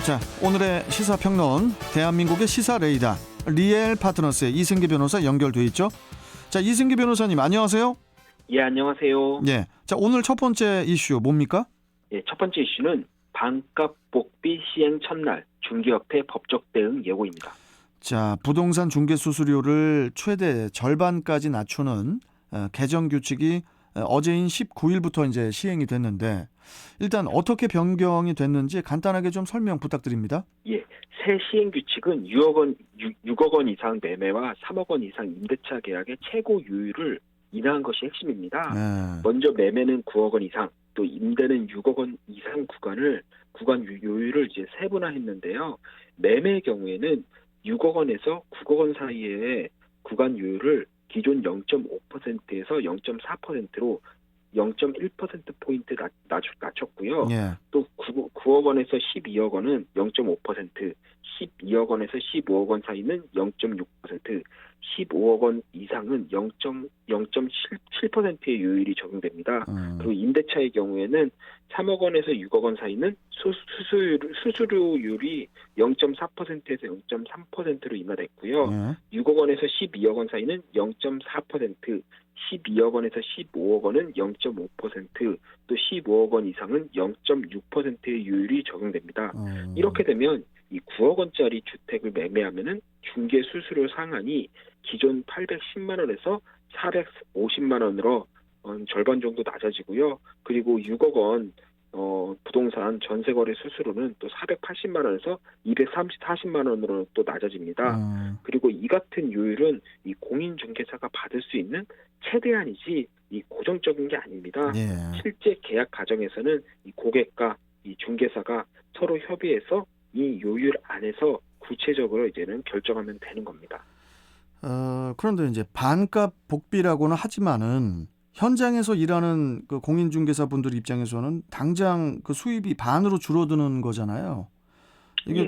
자, 오늘의 시사평론, 대한민국의 시사 레이더 리엘 파트너스의 이승기 변호사 연결돼 있죠. 자, 이승기 변호사님 안녕하세요. 예, 안녕하세요. 예. 자, 오늘 첫 번째 이슈 뭡니까? 예, 첫 번째 이슈는 반값 복비 시행 첫날 중개업체 법적 대응 예고입니다. 자, 부동산 중개 수수료를 최대 절반까지 낮추는 개정 규칙이 어제인 19일부터 이제 시행이 됐는데 일단 어떻게 변경이 됐는지 간단하게 좀 설명 부탁드립니다. 예, 새 시행 규칙은 6억 원 이상 매매와 3억 원 이상 임대차 계약의 최고 유율을 인하한 것이 핵심입니다. 네. 먼저 매매는 9억 원 이상, 또 임대는 6억 원 이상 구간 유율을 이제 세분화했는데요. 매매의 경우에는 6억 원에서 9억 원 사이의 구간 유율을 기존 0.5%에서 0.4%로 0.1%포인트 낮췄고요. 예. 또 9억 원에서 12억 원은 0.5%, 12억 원에서 15억 원 사이는 0.6%, 15억 원 이상은 0.7%의 유율이 적용됩니다. 그리고 임대차의 경우에는 3억 원에서 6억 원 사이는 수수료율이 0.4%에서 0.3%로 인하됐고요. 6억 원에서 12억 원 사이는 0.4%, 12억 원에서 15억 원은 0.5%, 또 15억 원 이상은 0.6%의 유율이 적용됩니다. 이렇게 되면 이 9억 원짜리 주택을 매매하면은 중개 수수료 상한이 기존 810만 원에서 450만 원으로 절반 정도 낮아지고요. 그리고 6억 원 부동산 전세 거래 수수료는 또 480만 원에서 240만 원으로 또 낮아집니다. 그리고 이 같은 요율은 이 공인중개사가 받을 수 있는 최대한이지 이 고정적인 게 아닙니다. 예. 실제 계약 과정에서는 이 고객과 이 중개사가 서로 협의해서 이 요율 안에서 구체적으로 이제는 결정하면 되는 겁니다. 그런데 이제 반값 복비라고는 하지만은 현장에서 일하는 그 공인중개사분들 입장에서는 당장 그 수입이 반으로 줄어드는 거잖아요. 이게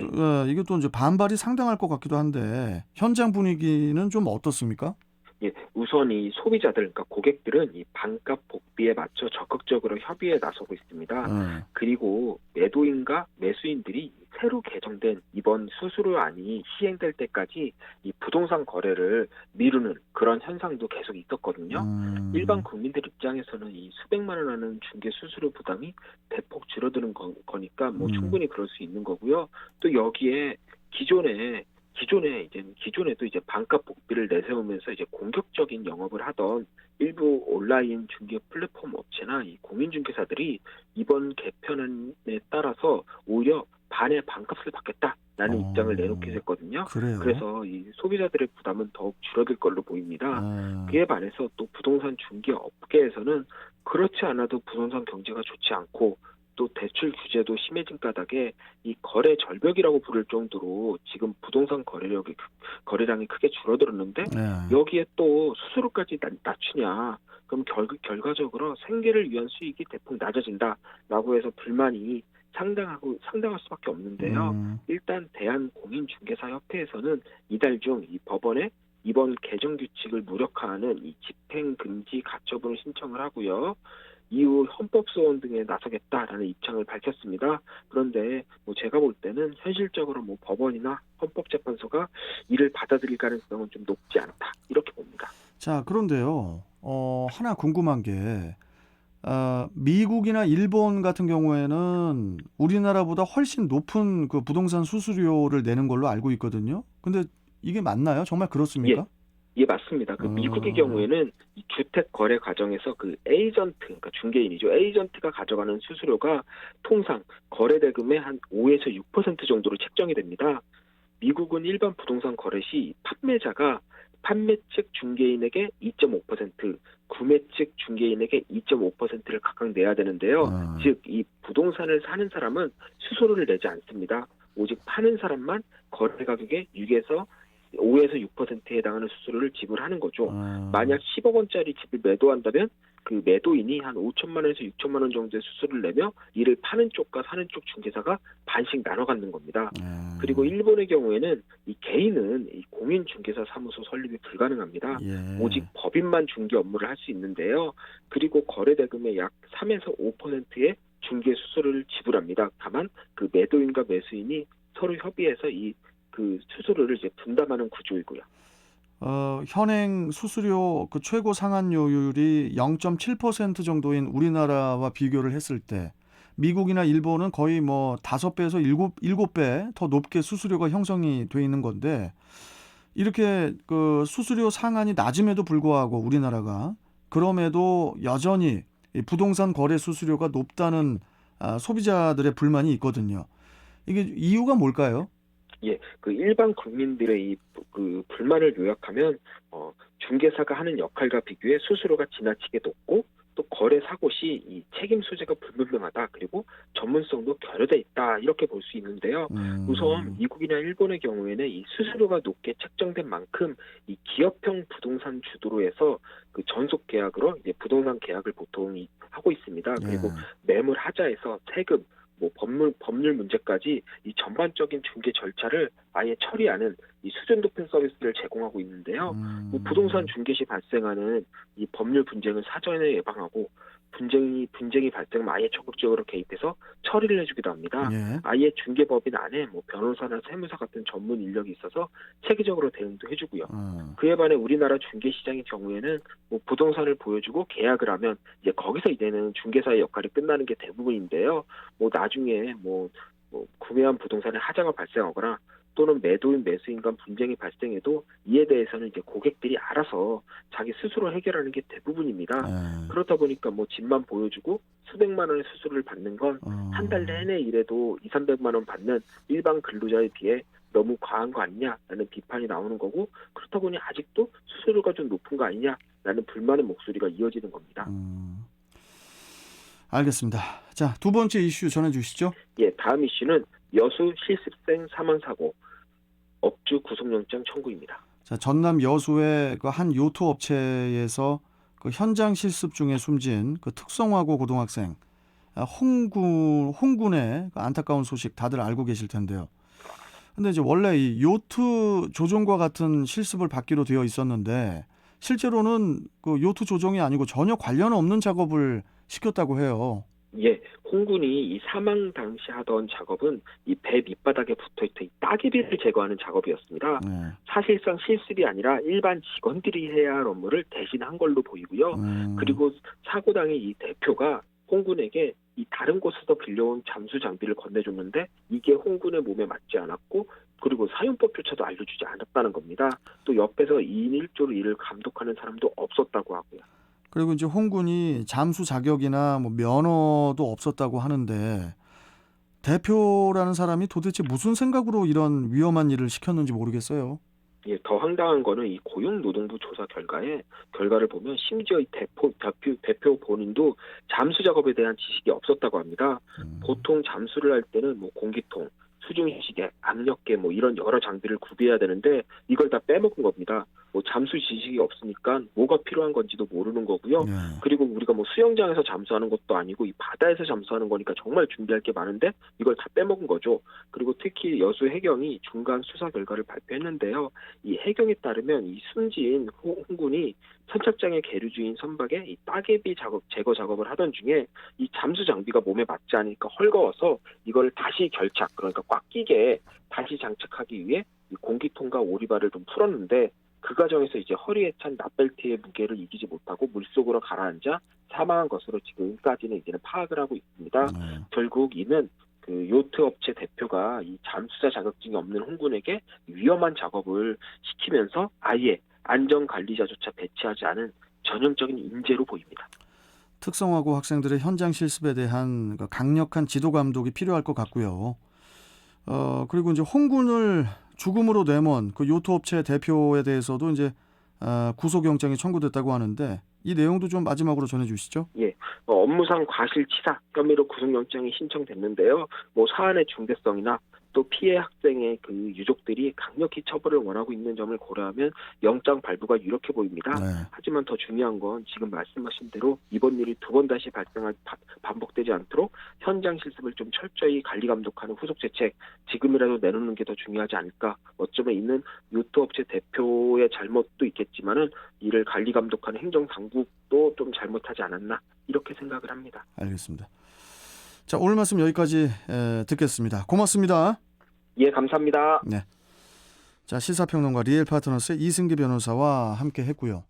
또 이제 반발이 상당할 것 같기도 한데 현장 분위기는 좀 어떻습니까? 예, 우선 이 소비자들, 그러니까 고객들은 이 반값 복비에 맞춰 적극적으로 협의에 나서고 있습니다. 그리고 매도인과 매수인들이 새로 개정된 이번 수수료안이 시행될 때까지 이 부동산 거래를 미루는 그런 현상도 계속 있었거든요. 일반 국민들 입장에서는 이 수백만 원 하는 중개 수수료 부담이 대폭 줄어드는 거니까 뭐 충분히 그럴 수 있는 거고요. 또 여기에 기존에도 이제 반값 복비를 내세우면서 이제 공격적인 영업을 하던 일부 온라인 중개 플랫폼 업체나 이 공인중개사들이 이번 개편에 따라서 오히려 반의 반값을 받겠다라는 입장을 내놓기도 했거든요. 그래요? 그래서 이 소비자들의 부담은 더욱 줄어들 걸로 보입니다. 그에 반해서 또 부동산 중개 업계에서는 그렇지 않아도 부동산 경제가 좋지 않고 또 대출 규제도 심해진 까닭에 이 거래 절벽이라고 부를 정도로 지금 부동산 거래량이 크게 줄어들었는데 여기에 또 수수료까지 낮추냐 그럼 결과적으로 생계를 위한 수익이 대폭 낮아진다라고 해서 불만이 상당할 수밖에 없는데요. 일단 대한공인중개사협회에서는 이달 중 이 법원에 이번 개정 규칙을 무력화하는 이 집행금지 가처분을 신청을 하고요. 이후 헌법소원 등에 나서겠다라는 입장을 밝혔습니다. 그런데 제가 볼 때는 현실적으로 법원이나 헌법재판소가 이를 받아들일 가능성은 좀 높지 않다 이렇게 봅니다. 자, 그런데요. 하나 궁금한 게 미국이나 일본 같은 경우에는 우리나라보다 훨씬 높은 그 부동산 수수료를 내는 걸로 알고 있거든요. 근데 이게 맞나요? 정말 그렇습니까? 예, 맞습니다. 미국의 경우에는 이 주택 거래 과정에서 그 에이전트, 그러니까 중개인이죠. 에이전트가 가져가는 수수료가 통상 거래 대금의 한 5에서 6% 정도로 책정이 됩니다. 미국은 일반 부동산 거래 시 판매자가 판매 측 중개인에게 2.5%, 구매 측 중개인에게 2.5%를 각각 내야 되는데요. 즉, 이 부동산을 사는 사람은 수수료를 내지 않습니다. 오직 파는 사람만 거래 가격의 5에서 6%에 해당하는 수수료를 지불하는 거죠. 만약 10억 원짜리 집을 매도한다면 그 매도인이 한 5천만 원에서 6천만 원 정도의 수수료를 내며 이를 파는 쪽과 사는 쪽 중개사가 반씩 나눠 갖는 겁니다. 그리고 일본의 경우에는 이 개인은 이 공인중개사 사무소 설립이 불가능합니다. 오직 법인만 중개 업무를 할 수 있는데요. 그리고 거래 대금의 약 3에서 5%의 중개 수수료를 지불합니다. 다만 그 매도인과 매수인이 서로 협의해서 이 그 수수료를 이제 분담하는 구조이고요. 현행 수수료 그 최고 상한료율이 0.7% 정도인 우리나라와 비교를 했을 때 미국이나 일본은 거의 뭐 5배에서 7배 더 높게 수수료가 형성이 돼 있는 건데 이렇게 그 수수료 상한이 낮음에도 불구하고 우리나라가 그럼에도 여전히 이 부동산 거래 수수료가 높다는 소비자들의 불만이 있거든요. 이게 이유가 뭘까요? 예, 그 일반 국민들의 이 그 불만을 요약하면 중개사가 하는 역할과 비교해 수수료가 지나치게 높고 또 거래 사고 시 이 책임 소재가 불분명하다 그리고 전문성도 결여돼 있다 이렇게 볼 수 있는데요. 우선 미국이나 일본의 경우에는 이 수수료가 높게 책정된 만큼 이 기업형 부동산 주도로 해서 그 전속 계약으로 이제 부동산 계약을 보통 하고 있습니다. 그리고 예. 매물 하자에서 세금 뭐 법률 문제까지 이 전반적인 중개 절차를 아예 처리하는 이 수준 높은 서비스를 제공하고 있는데요. 뭐 부동산 중개 시 발생하는 이 법률 분쟁을 사전에 예방하고 분쟁이 발생하면 아예 적극적으로 개입해서 처리를 해주기도 합니다. 예. 아예 중개법인 안에 뭐 변호사나 세무사 같은 전문 인력이 있어서 체계적으로 대응도 해주고요. 그에 반해 우리나라 중개 시장의 경우에는 뭐 부동산을 보여주고 계약을 하면 이제 거기서 이제는 중개사의 역할이 끝나는 게 대부분인데요. 뭐 나중에 뭐 구매한 부동산에 하자가 발생하거나 또는 매도인 매수인 간 분쟁이 발생해도 이에 대해서는 이제 고객들이 알아서 자기 스스로 해결하는 게 대부분입니다. 예. 그렇다 보니까 뭐 집만 보여주고 수백만 원의 수수료를 받는 건 한 달 내내 일해도 200~300만 원 받는 일반 근로자에 비해 너무 과한 거 아니냐라는 비판이 나오는 거고 그렇다 보니 아직도 수수료가 좀 높은 거 아니냐라는 불만의 목소리가 이어지는 겁니다. 알겠습니다. 자, 두 번째 이슈 전해주시죠. 예, 다음 이슈는 여수 실습생 사망 사고 업주 구속영장 청구입니다. 자, 전남 여수의 그 한 요트 업체에서 그 현장 실습 중에 숨진 그 특성화고 고등학생 홍군의 그 안타까운 소식 다들 알고 계실 텐데요. 근데 이제 원래 이 요트 조종과 같은 실습을 받기로 되어 있었는데 실제로는 그 요트 조종이 아니고 전혀 관련 없는 작업을 시켰다고 해요. 예, 홍군이 이 사망 당시 하던 작업은 이 배 밑바닥에 붙어있던 이 따개비를 제거하는 작업이었습니다. 네. 사실상 실습이 아니라 일반 직원들이 해야 할 업무를 대신한 걸로 보이고요. 그리고 사고 당일 이 대표가 홍군에게 이 다른 곳에서 빌려온 잠수 장비를 건네줬는데 이게 홍군의 몸에 맞지 않았고 그리고 사용법조차도 알려주지 않았다는 겁니다. 또 옆에서 2인 1조로 이를 감독하는 사람도 없었다고 하고요. 그리고 이제 홍군이 잠수 자격이나 뭐 면허도 없었다고 하는데 대표라는 사람이 도대체 무슨 생각으로 이런 위험한 일을 시켰는지 모르겠어요. 예, 더 황당한 거는 이 고용노동부 조사 결과를 보면 심지어 이 대표 본인도 잠수 작업에 대한 지식이 없었다고 합니다. 보통 잠수를 할 때는 뭐 공기통, 수중시계, 압력계 뭐 이런 여러 장비를 구비해야 되는데 이걸 다 빼먹은 겁니다. 뭐 잠수 지식이 없으니까 뭐가 필요한 건지도 모르는 거고요. 네. 그리고 우리가 뭐 수영장에서 잠수하는 것도 아니고 이 바다에서 잠수하는 거니까 정말 준비할 게 많은데 이걸 다 빼먹은 거죠. 그리고 특히 여수 해경이 중간 수사 결과를 발표했는데요. 이 해경에 따르면 이 숨진 홍군이 선착장의 계류주인 선박에 이 따개비 제거 작업을 하던 중에 이 잠수 장비가 몸에 맞지 않으니까 헐거워서 이걸 다시 결착 그러니까 꽉 끼게 다시 장착하기 위해 이 공기통과 오리발을 좀 풀었는데 그 과정에서 이제 허리에 찬 납벨트의 무게를 이기지 못하고 물속으로 가라앉아 사망한 것으로 지금까지는 이제는 파악을 하고 있습니다. 결국 이는 그 요트 업체 대표가 이 잠수사 자격증이 없는 홍군에게 위험한 작업을 시키면서 아예 안전관리자조차 배치하지 않은 전형적인 인재로 보입니다. 특성화고 학생들의 현장 실습에 대한 그 강력한 지도 감독이 필요할 것 같고요. 그리고 이제 홍군을 죽음으로 내몬 그 요트 업체 대표에 대해서도 이제 구속영장이 청구됐다고 하는데 이 내용도 좀 마지막으로 전해주시죠. 예, 업무상 과실치사 혐의로 구속영장이 신청됐는데요. 뭐 사안의 중대성이나 또 피해 학생의 그 유족들이 강력히 처벌을 원하고 있는 점을 고려하면 영장 발부가 유력해 보입니다. 네. 하지만 더 중요한 건 지금 말씀하신 대로 이번 일이 두 번 다시 반복되지 않도록 현장 실습을 좀 철저히 관리 감독하는 후속 대책 지금이라도 내놓는 게 더 중요하지 않을까. 어쩌면 있는 요트업체 대표의 잘못도 있겠지만은 이를 관리 감독하는 행정 당국도 좀 잘못하지 않았나 이렇게 생각을 합니다. 알겠습니다. 자, 오늘 말씀 여기까지 듣겠습니다. 고맙습니다. 예, 감사합니다. 네. 자, 시사평론가 리엘파트너스의 이승기 변호사와 함께 했고요.